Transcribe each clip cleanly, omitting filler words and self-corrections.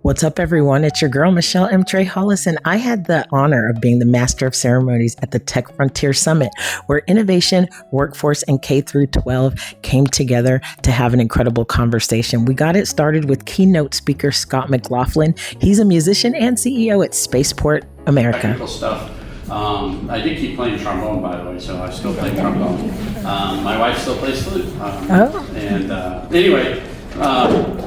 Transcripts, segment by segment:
What's up, everyone? It's your girl, Michelle Emtre Hollis, and I had the honor of being the Master of Ceremonies at the Tech Frontier Summit, where innovation, workforce, and K through 12 came together to have an incredible conversation. We got it started with keynote speaker Scott McLaughlin. He's a musician and CEO at Spaceport America. Technical stuff. I did keep playing trombone, by the way, so I still play trombone. My wife still plays flute.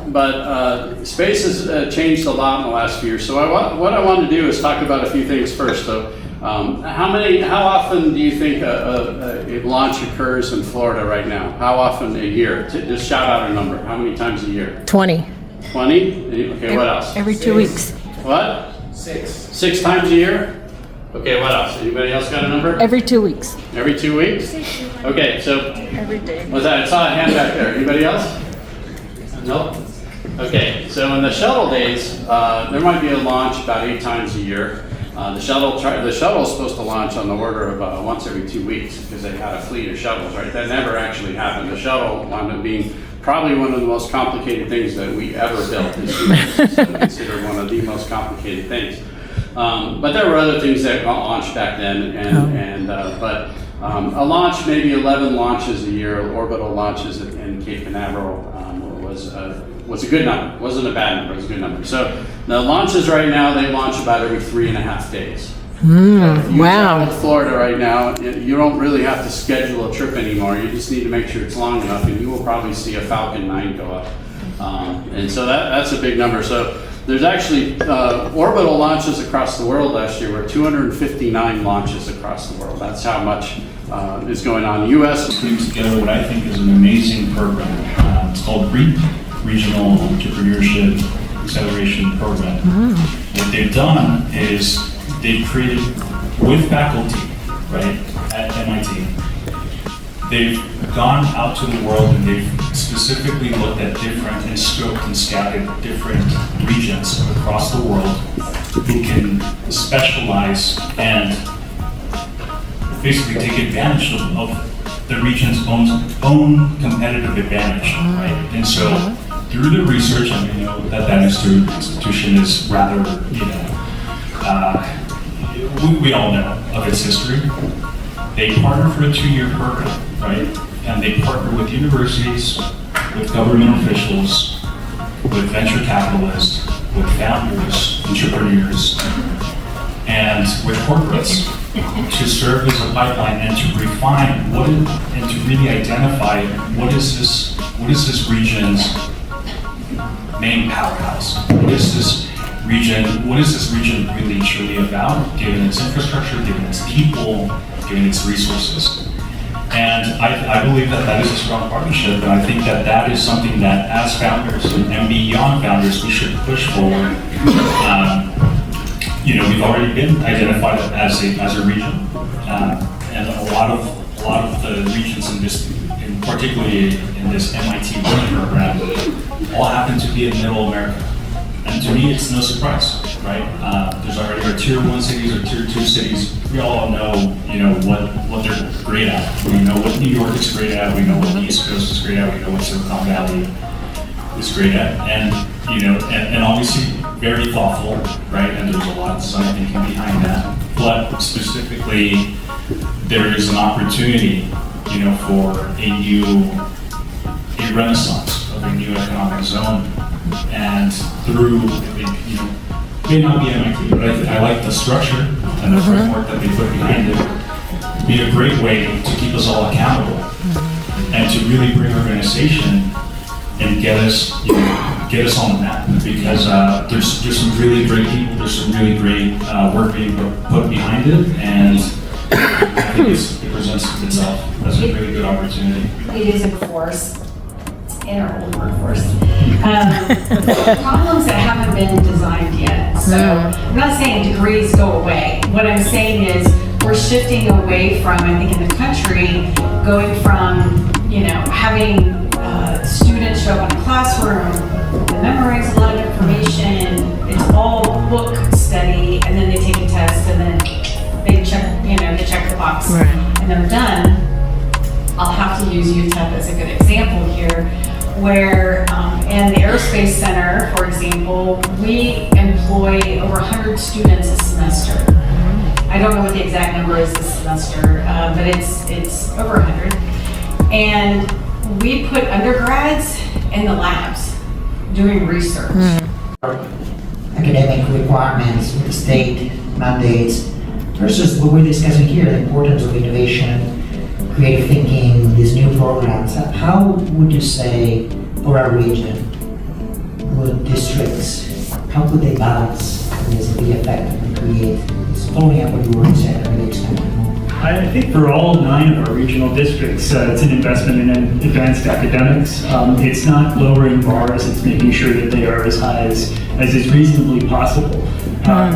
But space has changed a lot in the last few years. So what I want to do is talk about a few things first. So how often do you think a launch occurs in Florida right now? How often a year? Just shout out a number. How many times a year? 20. 20? Okay, what else? Every 2 weeks. What? 6. 6 times a year? Okay, what else? Anybody else got a number? Every 2 weeks. Every 2 weeks? Okay, so. Every day. What's that? I saw a hand back there. Anybody else? Nope. Okay, so in the shuttle days, there might be a launch about 8 times a year. The shuttle is supposed to launch on the order of once every 2 weeks because they had a fleet of shuttles, right? That never actually happened. The shuttle wound up being probably one of the most complicated things that we ever built. It's considered one of the most complicated things. But there were other things that got launched back then, but a launch, maybe 11 launches a year, orbital launches in Cape Canaveral was a good number. It wasn't a bad number, it was a good number. So the launches right now, they launch about every 3.5 days. If you travel to Florida right now, you don't really have to schedule a trip anymore. You just need to make sure it's long enough, and you will probably see a Falcon 9 go up. And so that's a big number. So there's actually orbital launches across the world last year were 259 launches across the world. That's how much is going on. The U.S. putting together what I think is an amazing program. It's called REAP, Regional Entrepreneurship Acceleration Program. What they've done is they've created, with faculty, right, at MIT, they've gone out to the world and they've specifically looked at different and scoped and scouted different regions across the world who can specialize and basically take advantage of the region's own competitive advantage, right? And so through the research, and we know that institution is rather, we all know of its history. They partner for a 2-year program, right? And they partner with universities, with government officials, with venture capitalists, with founders, entrepreneurs, and with corporates to serve as a pipeline and to refine and to really identify what is this region's main powerhouse? What is this region really truly about, given its infrastructure, given its people, given its resources? And I believe that is a strong partnership, and I think that is something that as founders and beyond founders, we should push forward. We've already been identified as a region, and a lot of the regions particularly in this MIT program, all happen to be in Middle America. And to me, it's no surprise, right? There's already our tier 1 cities or tier 2 cities. We all know, what they're great at. We know what New York is great at. We know what the East Coast is great at. We know what Silicon Valley is great at. And, and obviously very thoughtful, right? And there's a lot of design thinking behind that. But specifically, there is an opportunity, for a renaissance of a new economic zone. And through, may not be MIT, but I like the structure and the framework that they put behind it. Be a great way to keep us all accountable and to really bring organization and get us on the map. Because there's some really great people, there's some really great work being put behind it, and I think it presents itself as a really good opportunity. It is a force. In our old workforce. Problems that haven't been designed yet. So I'm not saying degrees go away. What I'm saying is we're shifting away from, I think in the country, going from, having students show up in a classroom, they memorize a lot of information, it's all book study, and then they take a test, and then they check the box, and they're done. I'll have to use UTEP as a good example here, where in the Aerospace Center, for example, example, we employ over 100 students a semester. I don't know what the exact number is this semester, but it's over 100. And we put undergrads in the labs doing research. Academic requirements, state mandates, versus what we're discussing here, the importance of innovation, creative thinking, these new programs. How would you say, for our region, would districts, how could they balance this and be effective and create? Following up what you were saying, I really expanded more. I think for all 9 of our regional districts, it's an investment in advanced academics. It's not lowering bars, it's making sure that they are as high as is reasonably possible.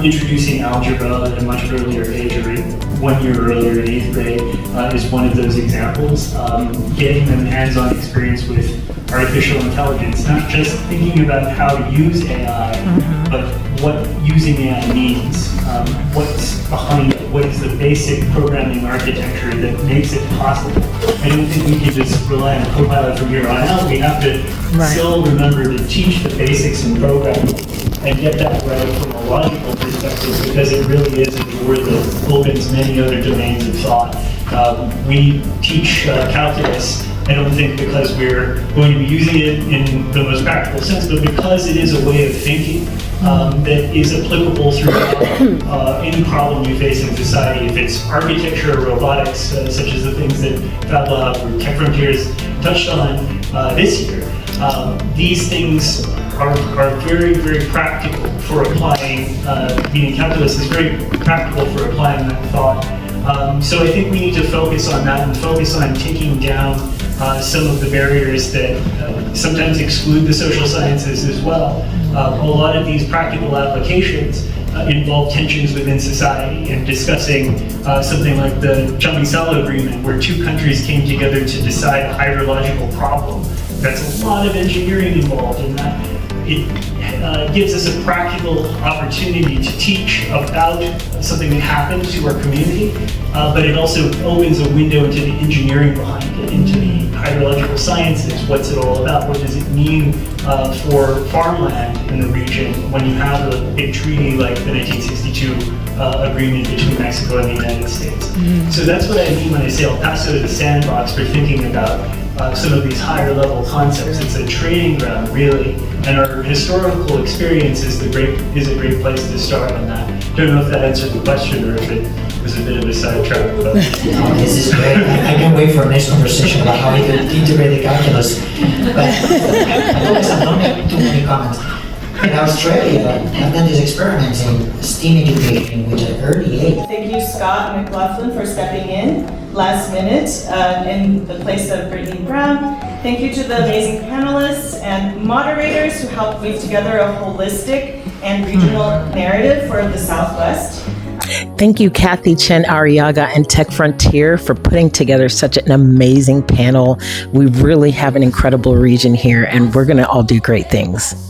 Introducing algebra at a much earlier age, or 1 year earlier in 8th grade, is one of those examples. Getting them hands-on experience with artificial intelligence, not just thinking about how to use AI, but what using AI means, what's behind it, what is the basic programming architecture that makes it possible. I don't think we can just rely on Copilot from here on out. We have to still remember to teach the basics in programming and get that right from a logical perspective, because it really is a door that opens many other domains of thought. We teach calculus, I don't think because we're going to be using it in the most practical sense, but because it is a way of thinking that is applicable throughout any problem you face in society. If it's architecture or robotics, such as the things that Fab Lab or Tech Frontiers touched on this year, these things are very, very practical for applying, meaning calculus is very practical for applying that thought. So I think we need to focus on that and focus on taking down some of the barriers that sometimes exclude the social sciences as well. A lot of these practical applications involve tensions within society, and discussing something like the Chamizal Agreement, where 2 countries came together to decide a hydrological problem. That's a lot of engineering involved in that. It gives us a practical opportunity to teach about something that happened to our community, but it also opens a window into the engineering behind it, into the hydrological sciences. What's it all about? What does it mean for farmland in the region when you have a big treaty like the 1962 agreement between Mexico and the United States? So that's what I mean when I say El Paso is a sandbox for thinking about some of these higher level concepts. It's a training ground, really, and our historical experience is a great place to start on that. Don't know if that answered the question or if it was a bit of a sidetrack. But This is great. I can't wait for our next conversation about how we can integrate the calculus. But I always have don't make too many comments. In Australia, I've done these experiments in STEAM education, which at early age. Thank you, Scott McLaughlin, for stepping in last minute in the place of Brittany Brown. Thank you to the amazing panelists and moderators who helped weave together a holistic and regional narrative for the Southwest. Thank you, Kathy Chen Arriaga and Tech Frontier, for putting together such an amazing panel. We really have an incredible region here, and we're going to all do great things.